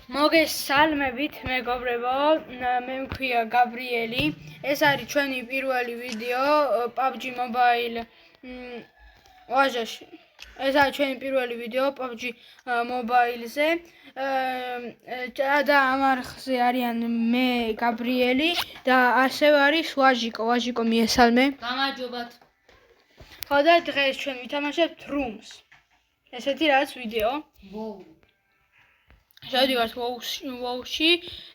მოგესალმებით მეგობრებო, მე მქვია გაბრიელი. ეს არის ჩვენი პირველი ვიდეო PUBG Mobile ვაჟაში. ეს არის ჩვენი პირველი ვიდეო PUBG Mobile-ზე. და ამ არხზე არიან მე გაბრიელი და ასევე არის ვაჟიკო მიესალმე. გამარჯობათ. ხო და დღეს ჩვენ ვითამაშებთ Rooms. ესეთი რაღაც ვიდეო. შევდივართ WoW-ში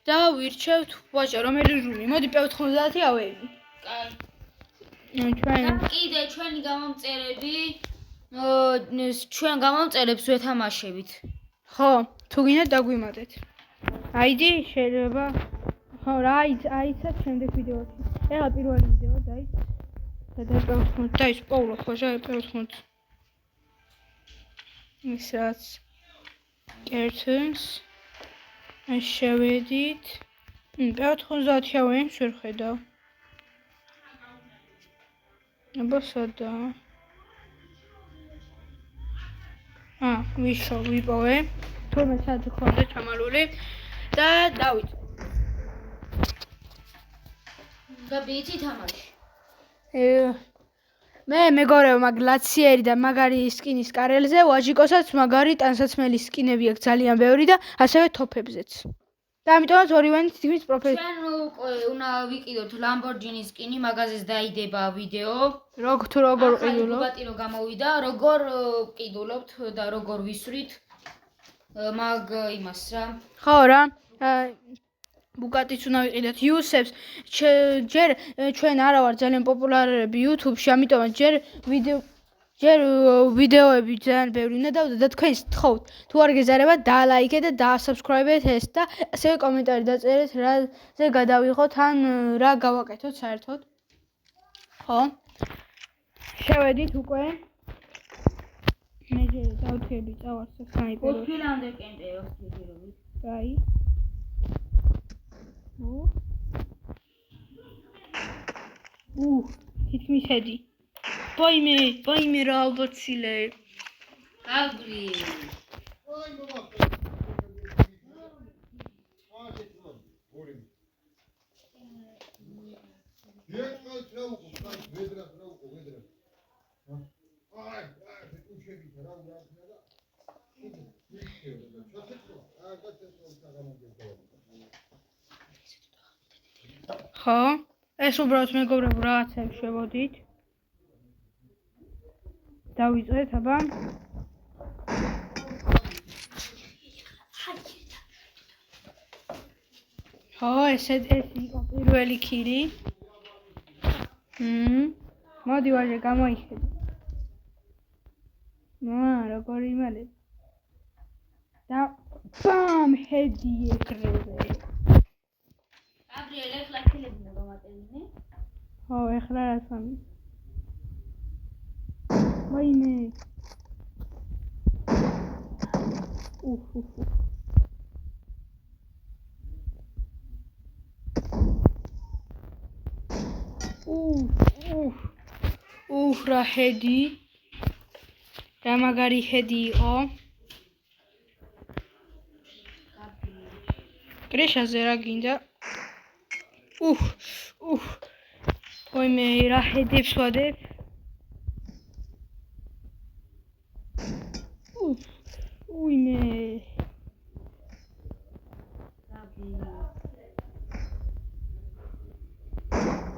და ვირჩევთ ვაჟა რომელი რუმი. მოდი P90 ავეები. კაი. კიდე ჩვენი გამომწერები ჩვენ გამომწერებს ვეთამაშებით. ხო, თუ გინდათ დაგვიმატეთ. ID შეიძლება ხო რა აიცეთ შემდეგ ვიდეოში. ეხლა პირველი ვიდეო დაიც. და P90 დაიც პოულობ ვაჟა P90. ის რაც Curtains შევედით. P90 ავეიმ შევხედავ. აბა სადა? ვიპოვე. თურმე სად ხონდა ჩამალული და დავიწყო. გაბიიცი თამაში. მე მეგობრებო მაგ ლაციერი და მაგარი სკინის კარელზე ვაჟიკოსაც მაგარი ტანსაცმელი სკინები აქვს ძალიან ბევრი და ასევე თოფებზეც. და ამიტომაც ორივენი თითქმის პროფესია. ჩვენ უნდა ვიყიდოთ Lamborghini სკინი, მაგაზეც დაიდება ვიდეო. როგორ ყიდულობ? ბუგატი რო გამოვიდა, როგორ ყიდულობთ და როგორ ვისვრით მაგ იმას რა. ხო რა. ბუგატიც უნდა ვიყიდოთ იუსებს. ჯერ ჩვენ არა ვარ ძალიან პოპულარები YouTube-ში, ამიტომაც ჯერ ვიდეოები ძალიან ბევრი უნდა დავდო და თქვენს თხოვთ. თუ არ გეზარება დალაიქეთ და დაასაბსკრაიბეთ ეს და ასევე კომენტარი დაწერეთ რაზე გადავიღოთ ან რა გავაკეთოთ საერთოდ. ხო. შევედით უკვე. მე ჯერ დავთები წავარ სნაიპერში. ოთხილამდე კენტეოს ჯერობით. კაი. თითქმის ედი. ბაიმე რა ალბაცილე. გაბრიელი. ხო, ეს უბრალოდ მეგობრებო რაღაცებს შევოდით. დავიწყეთ აბა. ხო, ეს იყო პირველი ქირი. მოდი ვაჟე გამოიხედე. როგორი იმალე. და ბამ ჰედი ეკრევე. გაბრიელი ეხლა ქილები მოგამატებინე. ხო, ეხლა რაც ამის. ვაიმე. რა ჰედი. რა მაგარი ჰედი იყო. კრეშაზე რა გინდა? ვაიმე რა ჰედებს ვადებ. ვაიმე.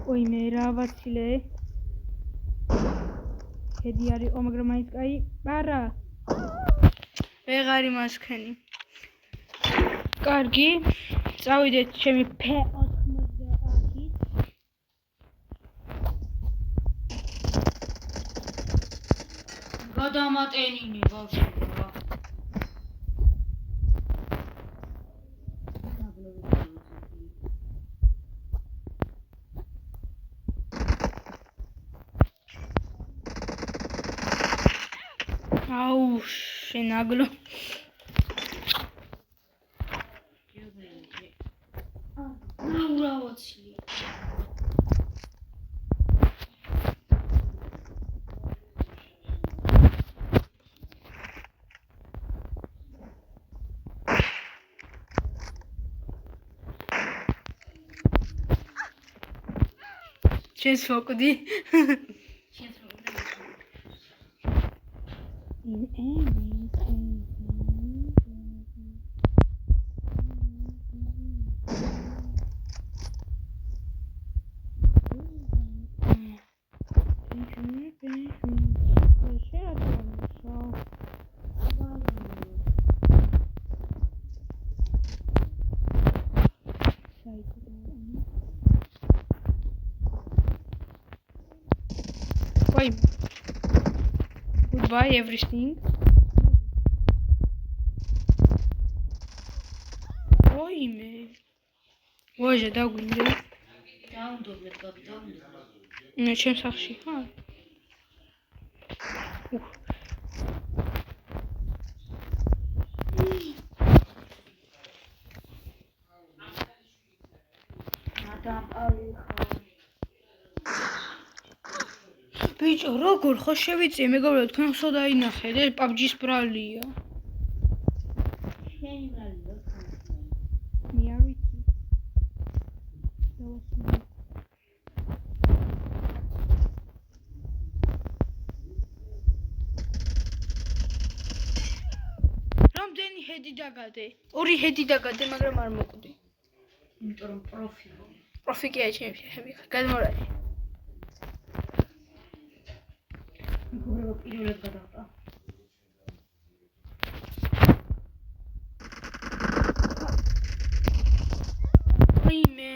ვაიმე რა ვაცილე. ჰედი არისო, მაგრამ მაინც კაი. არა. ვეღარ იმასქენი. კარგი. წავიდეთ ჩემი P90-ით. გადამატენინე ბავშვი. შენაგლო. ნაურავაცილი. შენს მოკვდი. შენს რო Wait. Goodbye everything. Ვაიმე. ვაჟა დაგვინდა. დაუნდობლეთ გაბი დაუნდობლეთ. მე ჩემს სახში ხარ? ბიჭო, როგორ ხო შევიწიე, მეგობრებო, თქვენ ხო დაინახეთ, ეს PUBG-ს ბრალია. შენი ბრალია. ნიარიტი. რამდენი ჰედი დაგადე? 2 ჰედი დაგადე, მაგრამ არ მოკვდი. იმიტომ რომ პროფიკია ჩემს გადმორაში. მეგობრებო, პირველად გადავყვა. ვაიმე.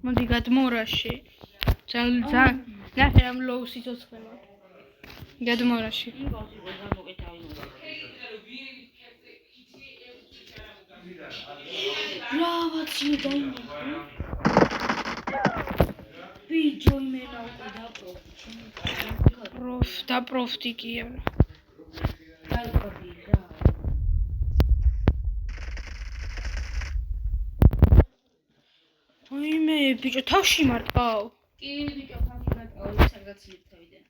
მოდი გადმორაში. ძალიან ნახე ამ ლოუ სიცოცხლე მაქვს. გადმორაში. რავაცი დაინახე. ბიჭო იმენა უკვე დაპროფი. დაპროფტი კი არა. დაიყვები რა. ვაიმე, ბიჭო, თავში მარტყავ. კი ბიჭო, თავში მარტყავ, სარგაცილებ თავიდან.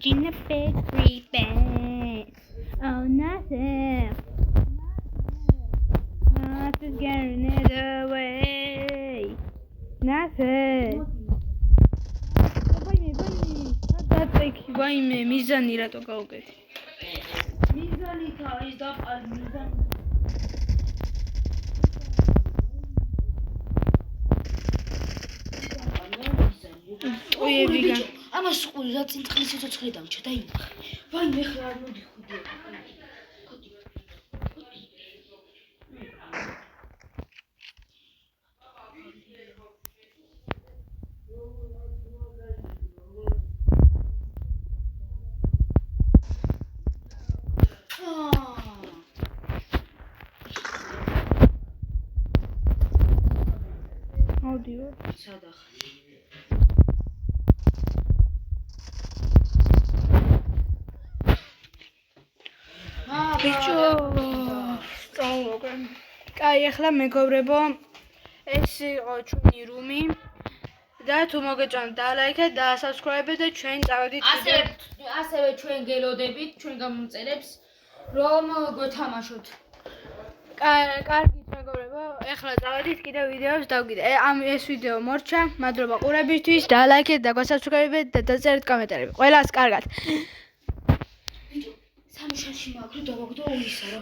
In a factory pants. Oh, nothing. Nothing's getting it away. Nothing. ვაიმე, მიზანი რატო გავუკეთე? მიზანითა ის დაპალი მიზანი. ოიებიგან. ამას ყური რა წინ წყლის სიცოცხლე დამჭა დაინახე. ვაიმე ხე არ მოდიხოდი. აუდიო. სადახ. ბიჭო, სწავლობ. კაი, ახლა მეგობრებო, ეს იყო ჩვენი რუმი. და თუ მოგეწონათ, დალაიქეთ, დაასაბსკრაიბეთ და ჩვენ წავედით ასევე ჩვენ გელოდებით, ჩვენ გამომწერებს, რომ გვეთამაშოთ. კარგით მეგობრებო, ახლა წავედით კიდევ ვიდეოებს დავგიდე. ეს ვიდეო მორჩა, მადლობა ყურებისთვის, დალაიქეთ და გვასაბსკრაიბეთ და დაწერეთ კომენტარები. ყველას კარგად. სამშაში მაქვს, დავაგდო ისა რა.